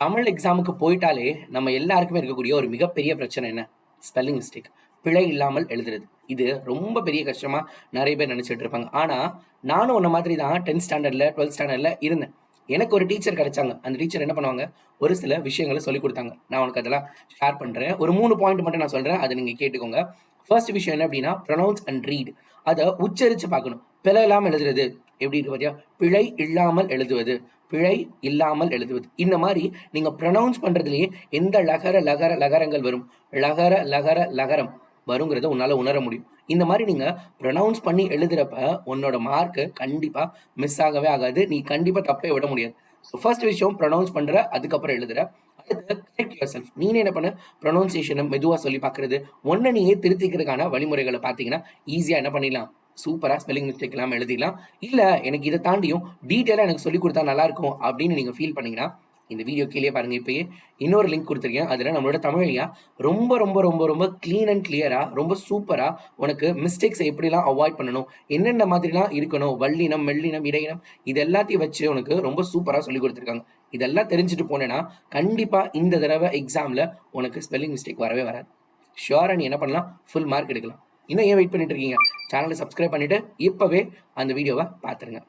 தமிழ் எக்ஸாமுக்கு போயிட்டாலே நம்ம எல்லாருக்குமே இருக்கக்கூடிய ஒரு மிகப்பெரிய பிரச்சனை என்ன? Spelling mistake. பிழை இல்லாமல் எழுதுறது. இது ரொம்ப பெரிய கஷ்டமா நிறைய பேர் நினைச்சிட்டு இருப்பாங்க. ஆனா நானும் உன்ன மாதிரி தான் 10th ஸ்டாண்டர்ட்ல 12th ஸ்டாண்டர்ட்ல இருந்தேன். எனக்கு ஒரு டீச்சர் கிடைச்சாங்க. அந்த டீச்சர் என்ன பண்ணுவாங்க, ஒரு சில விஷயங்களை சொல்லிக் கொடுத்தாங்க. நான் உனக்கு அதெல்லாம் ஷேர் பண்றேன். ஒரு 3 பாயிண்ட் மட்டும் நான் சொல்றேன், அதை நீங்க கேட்டுக்கோங்க. ஃபர்ஸ்ட் விஷயம் என்ன அப்படின்னா, ப்ரொனவுன்ஸ் அண்ட் ரீட். அதை உச்சரிச்சு பார்க்கணும். பிழை இல்லாமல் எழுதுறது எப்படி இருக்கு பாத்தியா? பிழை இல்லாமல் எழுதுவது, பிழை இல்லாமல் எழுதுவது. இந்த மாதிரி நீங்க ப்ரொனவுன்ஸ் பண்றதுலயே எந்த லகரங்கள் வரும், லகரம் வருங்கிறத உன்னால உணர முடியும். இந்த மாதிரி நீங்க ப்ரொனவுன்ஸ் பண்ணி எழுதுறப்ப உன்னோட மார்க் கண்டிப்பா மிஸ் ஆகவே ஆகாது. நீ கண்டிப்பா தப்பே விட முடியாது. ஸோ ஃபர்ஸ்ட் விஷயம் ப்ரொனவுன்ஸ் பண்ற, அதுக்கப்புறம் எழுதுற. அடுத்து கரெக்ட் யுவர் செல்ஃப். நீனே என்ன பண்ண, ப்ரொனவுன்சியேஷனை மெதுவா சொல்லி பார்க்கறது, ஒன்ன நீயே திருத்திக்கிறதுக்கான வழிமுறைகளை பார்த்தீங்கன்னா ஈஸியா என்ன பண்ணிடலாம், சூப்பரா ஸ்பெல்லிங் மிஸ்டேக் இல்லாமல் எழுதிடலாம். இல்ல எனக்கு இதை தாண்டியும் டீட்டெயிலா எனக்கு சொல்லி கொடுத்தா நல்லா இருக்கும் அப்படின்னு நீங்க ஃபீல் பண்ணீங்கன்னா, இந்த வீடியோ கீழே பாருங்க. இப்பயே இன்னொரு லிங்க் கொடுத்துருக்கேன். அதுல நம்மளோட தமிழ் ஐயா ரொம்ப ரொம்ப ரொம்ப ரொம்ப கிளீன் அண்ட் கிளியரா, ரொம்ப சூப்பரா உனக்கு மிஸ்டேக்ஸை எப்படிலாம் அவாய்ட் பண்ணணும், என்னென்ன மாதிரிலாம் இருக்கணும், வல்லினம், மெல்லினம், இடையினம், இது எல்லாத்தையும் வச்சு உனக்கு ரொம்ப சூப்பரா சொல்லி கொடுத்துருக்காங்க. இதெல்லாம் தெரிஞ்சுட்டு போனேன்னா கண்டிப்பா இந்த தடவை எக்ஸாம்ல உனக்கு ஸ்பெல்லிங் மிஸ்டேக் வரவே வராது. ஷுவரா நீ என்ன பண்ணலாம், ஃபுல் மார்க் எடுக்கலாம். இன்னும் ஏன் வெயிட் பண்ணிட்டு இருக்கீங்க? சேனலை சப்ஸ்கிரைப் பண்ணிட்டு இப்பவே அந்த வீடியோவை பார்த்துருங்க.